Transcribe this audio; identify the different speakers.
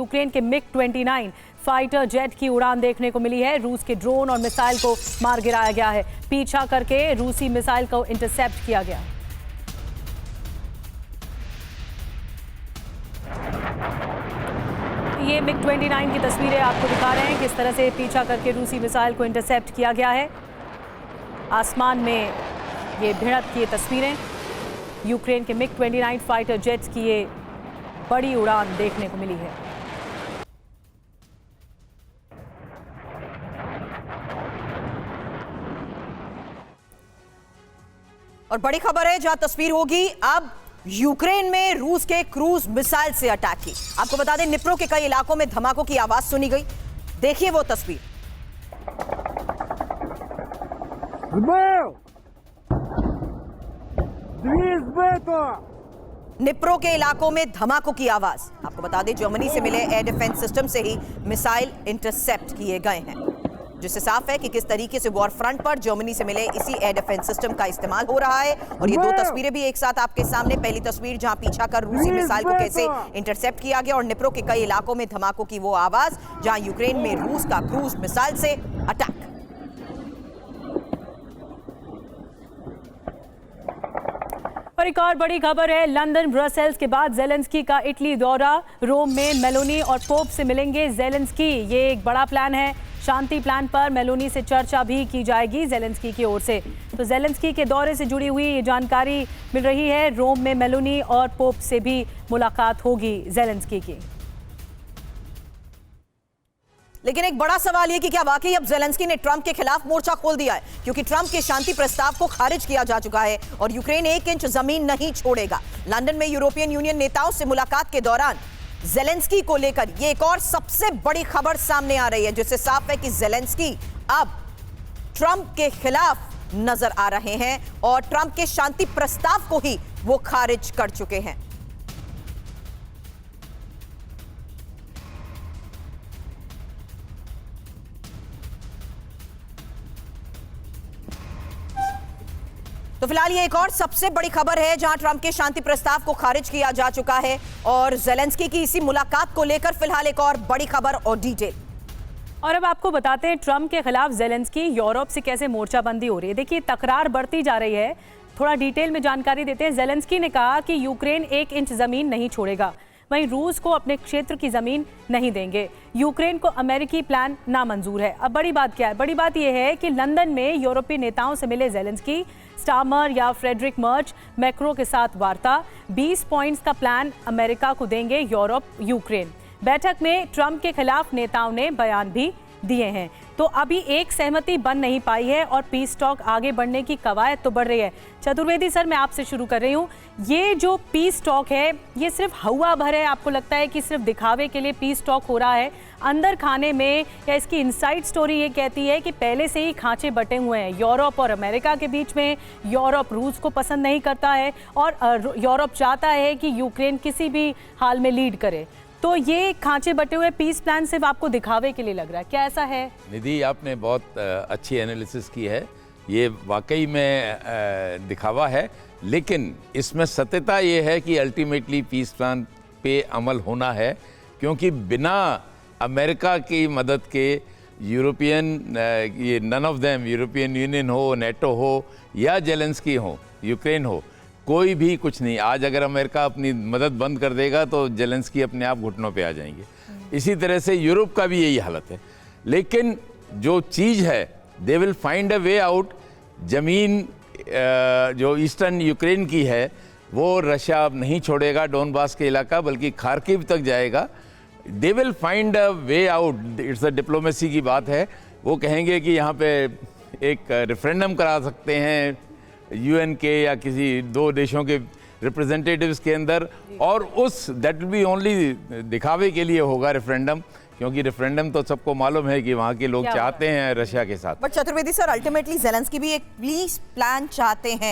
Speaker 1: Ukraine के मिग-29 fighter jet की उड़ान देखने को मिली है। रूस के ड्रोन और मिसाइल को मार गिराया गया है। पीछा करके रूसी मिसाइल को इंटरसेप्ट किया गया। ये मिग-29 की तस्वीरें आपको दिखा रहे हैं किस तरह से पीछा करके रूसी मिसाइल को इंटरसेप्ट किया गया है। आसमान में ये भिड़ंत की तस्वीरें, यूक्रेन के मिग-29 फाइटर जेट्स की ये बड़ी उड़ान देखने को मिली है।
Speaker 2: और बड़ी खबर है जहां तस्वीर होगी अब यूक्रेन में रूस के क्रूज मिसाइल से अटैक की। आपको बता दें निप्रो के कई इलाकों में धमाकों की आवाज सुनी गई। देखिए वो तस्वीर। निप्रो के इलाकों में धमाकों की आवाज। आपको बता दें जर्मनी से मिले एयर डिफेंस सिस्टम से ही मिसाइल इंटरसेप्ट किए गए हैं, जिससे साफ है कि किस तरीके से वॉर फ्रंट पर जर्मनी से मिले इसी एयर डिफेंस सिस्टम का इस्तेमाल हो रहा है। और ये दो तस्वीरें भी एक साथ आपके सामने। पहली तस्वीर जहां पीछा कर रूसी मिसाइल को कैसे इंटरसेप्ट किया गया, और निप्रो के कई इलाकों में धमाकों की वो आवाज जहां यूक्रेन में रूस का क्रूज मिसाइल से अटैक।
Speaker 1: और एक और बड़ी खबर है, लंदन ब्रसेल्स के बाद जेलेंस्की का इटली दौरा। रोम में मेलोनी और पोप से मिलेंगे जेलेंस्की। ये एक बड़ा प्लान है। शांति प्लान पर मेलोनी से चर्चा भी की जाएगी जेलेंस्की की ओर से। तो जेलेंस्की के दौरे से जुड़ी हुई ये जानकारी मिल रही है। रोम में मेलोनी और पोप से भी मुलाकात होगी जेलेंस्की की।
Speaker 2: लेकिन एक बड़ा सवाल यह कि क्या वाकई अब जेलेंस्की ने ट्रंप के खिलाफ मोर्चा खोल दिया है, क्योंकि ट्रंप के शांति प्रस्ताव को खारिज किया जा चुका है और यूक्रेन 1 इंच जमीन नहीं छोड़ेगा। लंदन में यूरोपियन यूनियन नेताओं से मुलाकात के दौरान जेलेंस्की को लेकर ये एक और सबसे बड़ी खबर सामने आ रही है, जिससे साफ है कि जेलेंस्की अब ट्रंप के खिलाफ नजर आ रहे हैं और ट्रंप के शांति प्रस्ताव को ही वो खारिज कर चुके हैं। तो फिलहाल ये एक और सबसे बड़ी खबर है जहां ट्रंप के शांति प्रस्ताव को खारिज किया जा चुका है और जेलेंस्की की इसी मुलाकात को लेकर फिलहाल एक और बड़ी खबर और डिटेल।
Speaker 1: और अब आपको बताते हैं ट्रंप के खिलाफ जेलेंस्की यूरोप से कैसे मोर्चाबंदी हो रही है। देखिए तकरार बढ़ती जा रही है। थोड़ा डिटेल में जानकारी देते हैं। जेलेंस्की ने कहा कि यूक्रेन 1 इंच जमीन नहीं छोड़ेगा, वहीं रूस को अपने क्षेत्र की जमीन नहीं देंगे। यूक्रेन को अमेरिकी प्लान नामंजूर है। अब बड़ी बात क्या है? बड़ी बात यह है कि लंदन में यूरोपीय नेताओं से मिले जेलेंस्की। स्टामर या फ्रेडरिक मर्च मैक्रो के साथ वार्ता। 20 पॉइंट्स का प्लान अमेरिका को देंगे यूरोप यूक्रेन। बैठक में ट्रंप के खिलाफ नेताओं ने बयान भी दिए हैं। तो अभी एक सहमति बन नहीं पाई है और पीस टॉक आगे बढ़ने की कवायद तो बढ़ रही है। चतुर्वेदी सर, मैं आपसे शुरू कर रही हूँ। ये जो पीस टॉक है ये सिर्फ हवा भर है? आपको लगता है कि सिर्फ दिखावे के लिए पीस टॉक हो रहा है? अंदर खाने में या इसकी इनसाइड स्टोरी ये कहती है कि पहले से ही खांचे बटे हुए हैं यूरोप और अमेरिका के बीच में। यूरोप रूस को पसंद नहीं करता है और यूरोप चाहता है कि यूक्रेन किसी भी हाल में लीड करे। तो ये खांचे बटे हुए पीस प्लान सिर्फ आपको दिखावे के लिए लग रहा है, क्या ऐसा है?
Speaker 3: निधि, आपने बहुत अच्छी एनालिसिस की है। ये वाकई में दिखावा है, लेकिन इसमें सत्यता ये है कि अल्टीमेटली पीस प्लान पे अमल होना है, क्योंकि बिना अमेरिका की मदद के यूरोपियन ये none of them, European union हो, नेटो हो या जेलेंस्की हो, यूक्रेन हो, कोई भी कुछ नहीं। आज अगर अमेरिका अपनी मदद बंद कर देगा तो जेलेंस्की अपने आप घुटनों पे आ जाएंगे। इसी तरह से यूरोप का भी यही हालत है। लेकिन जो चीज़ है, they will find a way out. ज़मीन जो ईस्टर्न यूक्रेन की है वो रशिया अब नहीं छोड़ेगा, डोनबास के इलाका, बल्कि खार्किव तक जाएगा। They will find a way out. It's a diplomacy की बात है। वो कहेंगे कि यहाँ पे एक रेफरेंडम करा सकते हैं यूएन के या किसी 2 देशों के रिप्रेजेंटेटिव्स के अंदर, और उस दैट विल बी ओनली दिखावे के लिए होगा रेफरेंडम, क्योंकि रेफरेंडम तो सबको मालूम है कि वहाँ के लोग चाहते हैं रशिया के साथ।
Speaker 2: But Chaturvedi sir, ultimately Zelensky भी एक पीस प्लान चाहते हैं।